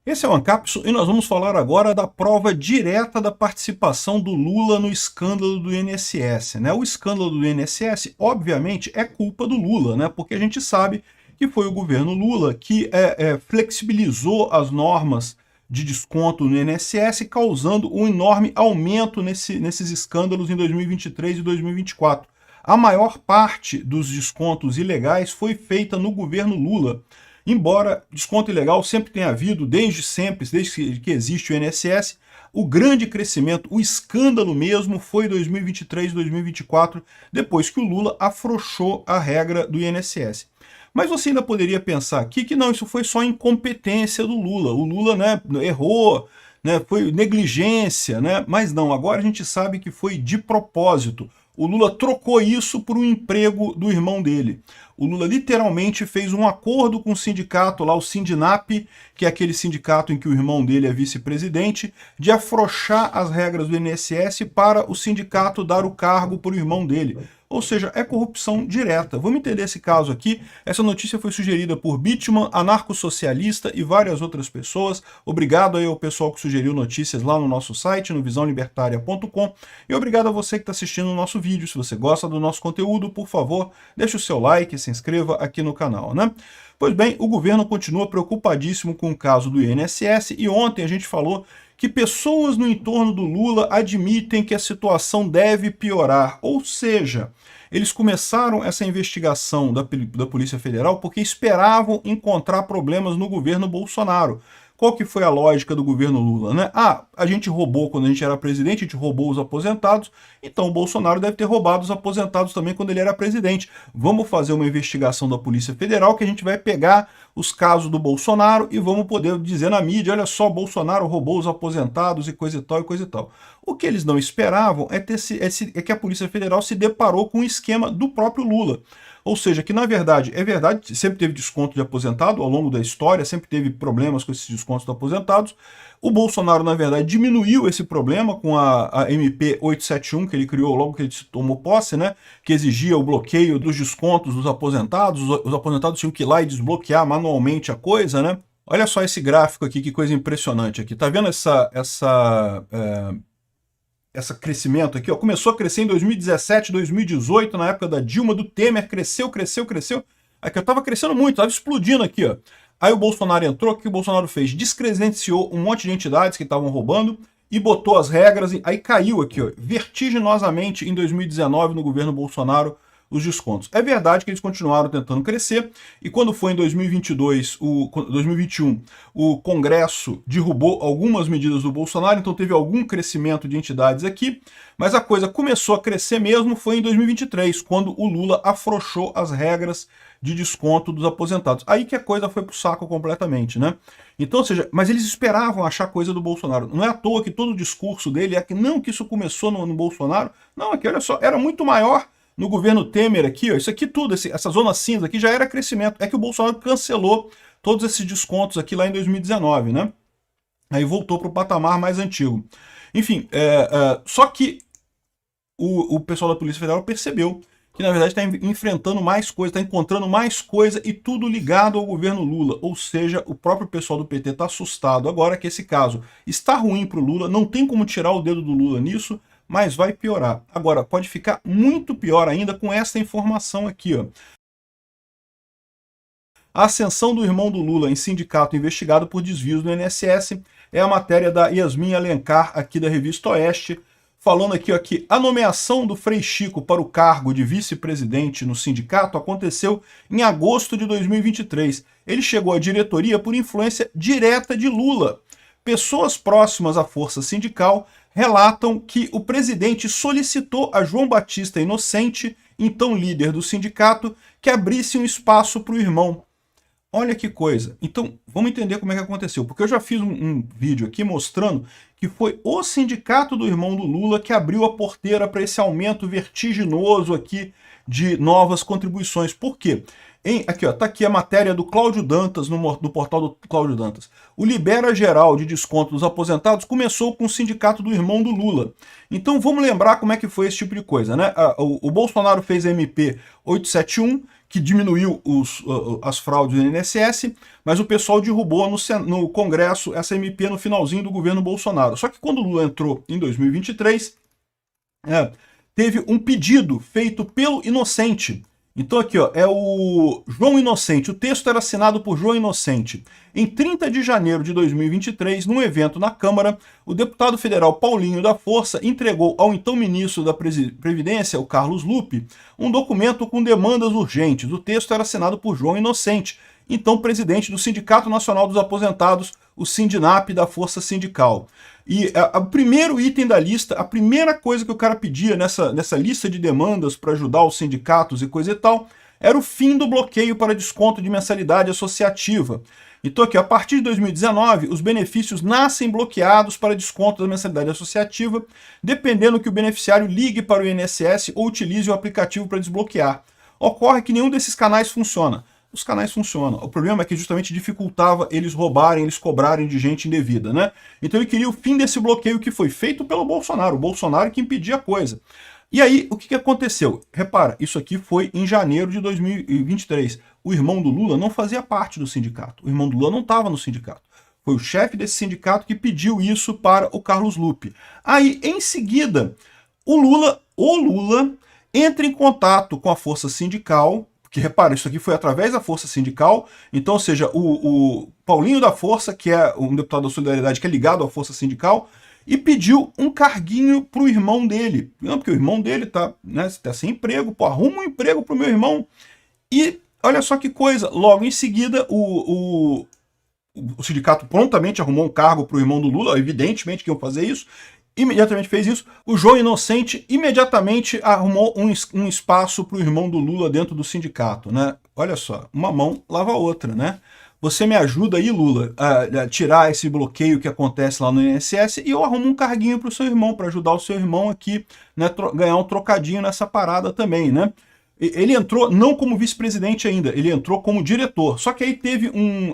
Esse é o Ancapsu e nós vamos falar agora da prova direta da participação do Lula no escândalo do INSS, né? O escândalo do INSS, obviamente, é culpa do Lula, né? Porque a gente sabe que foi o governo Lula que flexibilizou as normas de desconto no INSS, causando um enorme aumento nesses escândalos em 2023 e 2024. A maior parte dos descontos ilegais foi feita no governo Lula. Embora desconto ilegal sempre tenha havido, desde sempre, desde que existe o INSS, o grande crescimento, o escândalo mesmo, foi 2023 e 2024, depois que o Lula afrouxou a regra do INSS. Mas você ainda poderia pensar aqui que não, isso foi só incompetência do Lula. O Lula, né, errou, né, foi negligência, né? Mas não, agora a gente sabe que foi de propósito. O Lula trocou isso por um emprego do irmão dele. O Lula literalmente fez um acordo com o sindicato lá, o Sindinap, que é aquele sindicato em que o irmão dele é vice-presidente, de afrouxar as regras do INSS para o sindicato dar o cargo para o irmão dele. Ou seja, é corrupção direta. Vamos entender esse caso aqui. Essa notícia foi sugerida por Bitman, anarcossocialista e várias outras pessoas. Obrigado aí ao pessoal que sugeriu notícias lá no nosso site, no visãolibertaria.com. E obrigado a você que está assistindo o nosso vídeo. Se você gosta do nosso conteúdo, por favor, deixe o seu like e se inscreva aqui no canal, né? Pois bem, o governo continua preocupadíssimo com o caso do INSS e ontem a gente falou que pessoas no entorno do Lula admitem que a situação deve piorar, ou seja, eles começaram essa investigação da Polícia Federal porque esperavam encontrar problemas no governo Bolsonaro. Qual que foi a lógica do governo Lula, né? Ah, a gente roubou quando a gente era presidente, a gente roubou os aposentados, então o Bolsonaro deve ter roubado os aposentados também quando ele era presidente. Vamos fazer uma investigação da Polícia Federal que a gente vai pegar os casos do Bolsonaro e vamos poder dizer na mídia, olha só, Bolsonaro roubou os aposentados e coisa e tal e coisa e tal. O que eles não esperavam é que a Polícia Federal se deparou com um esquema do próprio Lula. Ou seja, que na verdade, é verdade, sempre teve desconto de aposentado ao longo da história, sempre teve problemas com esses descontos de aposentados. O Bolsonaro, na verdade, diminuiu esse problema com a MP 871, que ele criou logo que ele tomou posse, né? Que exigia o bloqueio dos descontos dos aposentados. Os aposentados tinham que ir lá e desbloquear manualmente a coisa, né? Olha só esse gráfico aqui, que coisa impressionante aqui. Tá vendo esse crescimento aqui, ó, começou a crescer em 2017, 2018, na época da Dilma, do Temer, cresceu, cresceu, cresceu. Aqui, eu tava crescendo muito, tava explodindo aqui, ó. Aí o Bolsonaro entrou, o que o Bolsonaro fez? Descredenciou um monte de entidades que estavam roubando e botou as regras, aí caiu aqui, ó, vertiginosamente em 2019 no governo Bolsonaro os descontos. É verdade que eles continuaram tentando crescer, e quando foi em 2021, o Congresso derrubou algumas medidas do Bolsonaro, então teve algum crescimento de entidades aqui, mas a coisa começou a crescer mesmo foi em 2023, quando o Lula afrouxou as regras de desconto dos aposentados. Aí que a coisa foi pro saco completamente, né? Então, ou seja, mas eles esperavam achar coisa do Bolsonaro. Não é à toa que todo o discurso dele é que não, que isso começou no Bolsonaro. Não, aqui, olha só, era muito maior no governo Temer aqui, ó, isso aqui tudo, essa zona cinza aqui já era crescimento. É que o Bolsonaro cancelou todos esses descontos aqui lá em 2019, né? Aí voltou para o patamar mais antigo. Enfim, só que o pessoal da Polícia Federal percebeu que na verdade está enfrentando mais coisa, está encontrando mais coisa e tudo ligado ao governo Lula. Ou seja, o próprio pessoal do PT está assustado agora que esse caso está ruim para o Lula, não tem como tirar o dedo do Lula nisso, mas vai piorar. Agora, pode ficar muito pior ainda com essa informação aqui, ó. A ascensão do irmão do Lula em sindicato investigado por desvios no INSS é a matéria da Yasmin Alencar, aqui da Revista Oeste, falando aqui, ó, que a nomeação do Frei Chico para o cargo de vice-presidente no sindicato aconteceu em agosto de 2023. Ele chegou à diretoria por influência direta de Lula. Pessoas próximas à força sindical relatam que o presidente solicitou a João Batista Inocente, então líder do sindicato, que abrisse um espaço para o irmão. Olha que coisa. Então, vamos entender como é que aconteceu. Porque eu já fiz um vídeo aqui mostrando que foi o sindicato do irmão do Lula que abriu a porteira para esse aumento vertiginoso aqui de novas contribuições. Por quê? Aqui, ó, tá aqui a matéria do Cláudio Dantas, do portal do Cláudio Dantas. O Libera Geral de Desconto dos Aposentados começou com o sindicato do irmão do Lula. Então vamos lembrar como é que foi esse tipo de coisa, né? O Bolsonaro fez a MP 871, que diminuiu as fraudes do INSS, mas o pessoal derrubou no Congresso essa MP no finalzinho do governo Bolsonaro. Só que quando o Lula entrou em 2023, teve um pedido feito pelo Inocente. Então aqui, ó, é o João Inocente. O texto era assinado por João Inocente. Em 30 de janeiro de 2023, num evento na Câmara, o deputado federal Paulinho da Força entregou ao então ministro da Previdência, o Carlos Lupe, um documento com demandas urgentes. O texto era assinado por João Inocente, então presidente do Sindicato Nacional dos Aposentados, o Sindinap da Força Sindical. E o primeiro item da lista, a primeira coisa que o cara pedia nessa lista de demandas para ajudar os sindicatos e coisa e tal, era o fim do bloqueio para desconto de mensalidade associativa. Então aqui, a partir de 2019, os benefícios nascem bloqueados para desconto da mensalidade associativa, dependendo que o beneficiário ligue para o INSS ou utilize o aplicativo para desbloquear. Ocorre que nenhum desses canais funciona. Os canais funcionam. O problema é que justamente dificultava eles roubarem, eles cobrarem de gente indevida, né? Então ele queria o fim desse bloqueio que foi feito pelo Bolsonaro. O Bolsonaro que impedia a coisa. E aí, o que aconteceu? Repara, isso aqui foi em janeiro de 2023. O irmão do Lula não fazia parte do sindicato. O irmão do Lula não estava no sindicato. Foi o chefe desse sindicato que pediu isso para o Carlos Lupe. Aí, em seguida, o Lula entra em contato com a força sindical, que, repara, isso aqui foi através da Força Sindical, então, ou seja, o Paulinho da Força, que é um deputado da Solidariedade, que é ligado à Força Sindical, e pediu um carguinho pro irmão dele. Não, porque o irmão dele tá sem emprego, pô, arruma um emprego pro meu irmão. E olha só que coisa, logo em seguida, o sindicato prontamente arrumou um cargo pro irmão do Lula, evidentemente que iam fazer isso, imediatamente fez isso. O João Inocente imediatamente arrumou um espaço para o irmão do Lula dentro do sindicato, né? Olha só, uma mão lava a outra, né? Você me ajuda aí, Lula, a tirar esse bloqueio que acontece lá no INSS e eu arrumo um carguinho para o seu irmão, para ajudar o seu irmão aqui, né, ganhar um trocadinho nessa parada também, né? Ele entrou não como vice-presidente ainda, ele entrou como diretor. Só que aí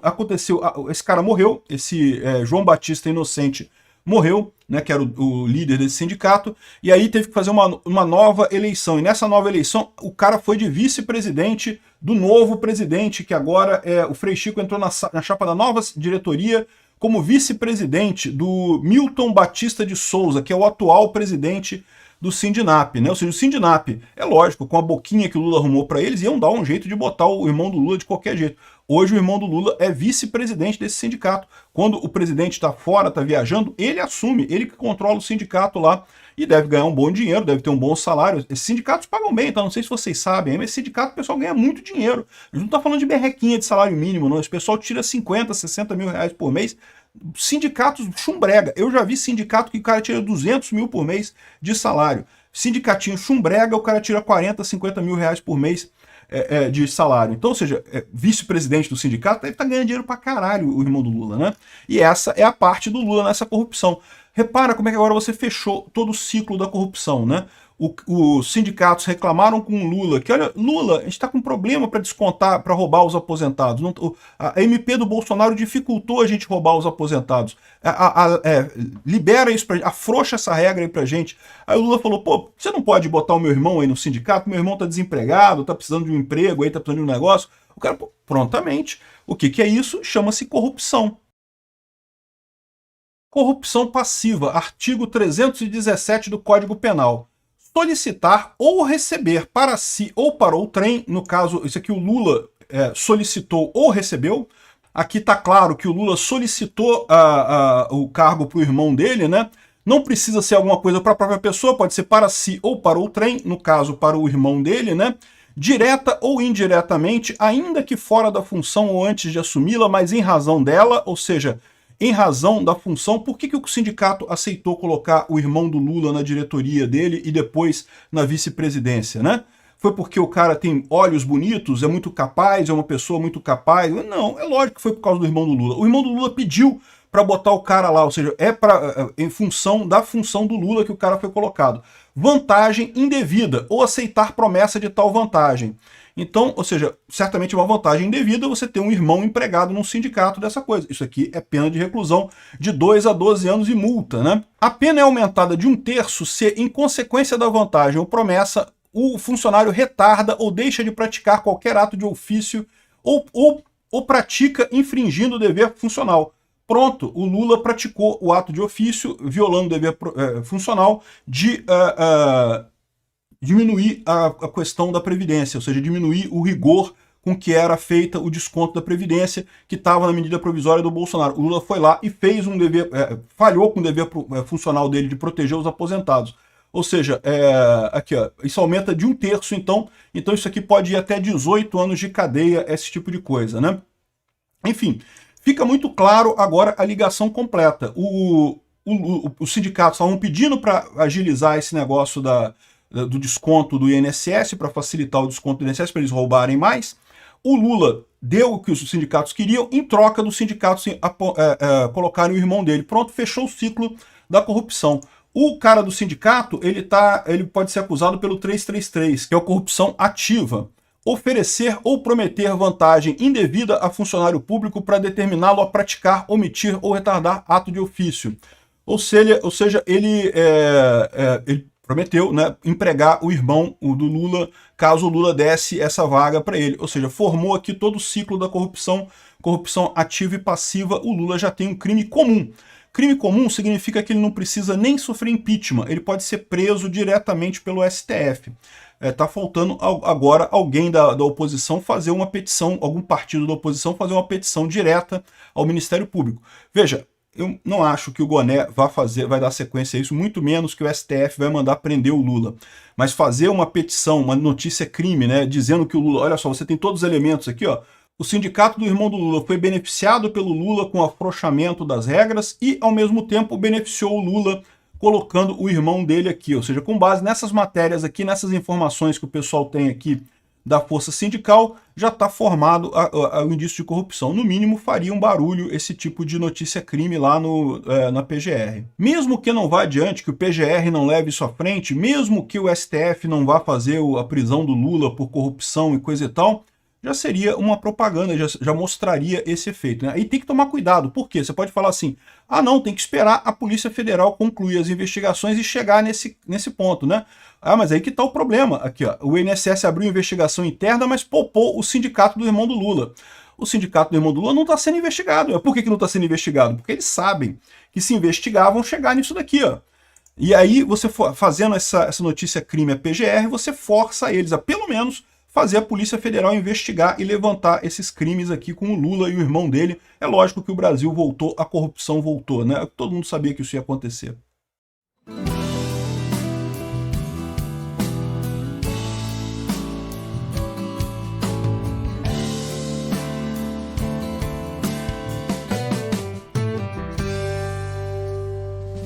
aconteceu, esse cara morreu, esse João Batista Inocente morreu, né, que era o líder desse sindicato, e aí teve que fazer uma nova eleição. E nessa nova eleição, o cara foi de vice-presidente do novo presidente, que agora o Frei Chico entrou na chapa da nova diretoria como vice-presidente do Milton Batista de Souza, que é o atual presidente do Sindinap, né? Ou seja, o Sindinap, é lógico, com a boquinha que o Lula arrumou para eles, iam dar um jeito de botar o irmão do Lula de qualquer jeito. Hoje o irmão do Lula é vice-presidente desse sindicato. Quando o presidente está fora, está viajando, ele assume, ele que controla o sindicato lá e deve ganhar um bom dinheiro, deve ter um bom salário. Esses sindicatos pagam bem, então não sei se vocês sabem, mas esse sindicato o pessoal ganha muito dinheiro. A gente não está falando de berrequinha de salário mínimo, não. Esse pessoal tira 50, 60 mil reais por mês. Sindicatos chumbrega. Eu já vi sindicato que o cara tira 200 mil por mês de salário. Sindicatinho chumbrega, o cara tira 40, 50 mil reais por mês de salário. Então, ou seja, vice-presidente do sindicato, ele tá ganhando dinheiro pra caralho, o irmão do Lula, né? E essa é a parte do Lula nessa corrupção. Repara como é que agora você fechou todo o ciclo da corrupção, né? Os sindicatos reclamaram com o Lula, que olha, Lula, a gente está com problema para descontar, para roubar os aposentados. A MP do Bolsonaro dificultou a gente roubar os aposentados. Libera isso, afrouxa essa regra aí pra gente. Aí o Lula falou, pô, você não pode botar o meu irmão aí no sindicato? Meu irmão tá desempregado, tá precisando de um emprego aí, tá precisando de um negócio. O cara, pô, prontamente. O que é isso? Chama-se corrupção. Corrupção passiva, artigo 317 do Código Penal. Solicitar ou receber para si ou para outrem, no caso, isso aqui o Lula solicitou ou recebeu. Aqui está claro que o Lula solicitou o cargo para o irmão dele, né? Não precisa ser alguma coisa para a própria pessoa, pode ser para si ou para outrem, no caso para o irmão dele, né? Direta ou indiretamente, ainda que fora da função ou antes de assumi-la, mas em razão dela, ou seja, em razão da função. Por que o sindicato aceitou colocar o irmão do Lula na diretoria dele e depois na vice-presidência, né? Foi porque o cara tem olhos bonitos, é muito capaz, é uma pessoa muito capaz? Não, é lógico que foi por causa do irmão do Lula. O irmão do Lula pediu para botar o cara lá, ou seja, em função da função do Lula que o cara foi colocado. Vantagem indevida, ou aceitar promessa de tal vantagem. Então, ou seja, certamente é uma vantagem indevida você ter um irmão empregado num sindicato dessa coisa. Isso aqui é pena de reclusão de 2 a 12 anos e multa, né? A pena é aumentada de 1/3 se, em consequência da vantagem ou promessa, o funcionário retarda ou deixa de praticar qualquer ato de ofício ou pratica infringindo o dever funcional. Pronto, o Lula praticou o ato de ofício, violando o dever funcional de diminuir a questão da Previdência, ou seja, diminuir o rigor com que era feita o desconto da Previdência, que estava na medida provisória do Bolsonaro. O Lula foi lá e fez um dever, falhou com o dever funcional dele de proteger os aposentados. Ou seja, aqui, ó, isso aumenta de 1/3, então isso aqui pode ir até 18 anos de cadeia, esse tipo de coisa, né? Enfim, fica muito claro agora a ligação completa. Os sindicatos estavam pedindo para agilizar esse negócio do desconto do INSS, para facilitar o desconto do INSS, para eles roubarem mais. O Lula deu o que os sindicatos queriam, em troca dos sindicatos colocarem o irmão dele. Pronto, fechou o ciclo da corrupção. O cara do sindicato, ele pode ser acusado pelo 333, que é a corrupção ativa. Oferecer ou prometer vantagem indevida a funcionário público para determiná-lo a praticar, omitir ou retardar ato de ofício. Ou seja, ele prometeu, né, empregar o irmão do Lula, caso o Lula desse essa vaga para ele. Ou seja, formou aqui todo o ciclo da corrupção ativa e passiva. O Lula já tem um crime comum. Crime comum significa que ele não precisa nem sofrer impeachment, ele pode ser preso diretamente pelo STF. Está faltando agora alguém da oposição fazer uma petição, algum partido da oposição fazer uma petição direta ao Ministério Público. Veja, eu não acho que o Goné vai dar sequência a isso, muito menos que o STF vai mandar prender o Lula. Mas fazer uma petição, uma notícia crime, né, dizendo que o Lula, olha só, você tem todos os elementos aqui, ó. O sindicato do irmão do Lula foi beneficiado pelo Lula com o afrouxamento das regras e, ao mesmo tempo, beneficiou o Lula colocando o irmão dele aqui. Ou seja, com base nessas matérias aqui, nessas informações que o pessoal tem aqui da força sindical, já está formado o indício de corrupção. No mínimo, faria um barulho esse tipo de notícia-crime lá na PGR. Mesmo que não vá adiante, que o PGR não leve isso à frente, mesmo que o STF não vá fazer a prisão do Lula por corrupção e coisa e tal, já seria uma propaganda, já mostraria esse efeito, né? Aí tem que tomar cuidado, por quê? Você pode falar assim, ah não, tem que esperar a Polícia Federal concluir as investigações e chegar nesse ponto, né? Ah, mas aí que está o problema, aqui ó, o INSS abriu investigação interna, mas poupou o sindicato do irmão do Lula. O sindicato do irmão do Lula não está sendo investigado. Por que não está sendo investigado? Porque eles sabem que se investigar vão chegar nisso daqui, ó. E aí, você fazendo essa notícia crime a PGR, você força eles a, pelo menos, fazer a Polícia Federal investigar e levantar esses crimes aqui com o Lula e o irmão dele. É lógico que o Brasil voltou, a corrupção voltou, né? Todo mundo sabia que isso ia acontecer.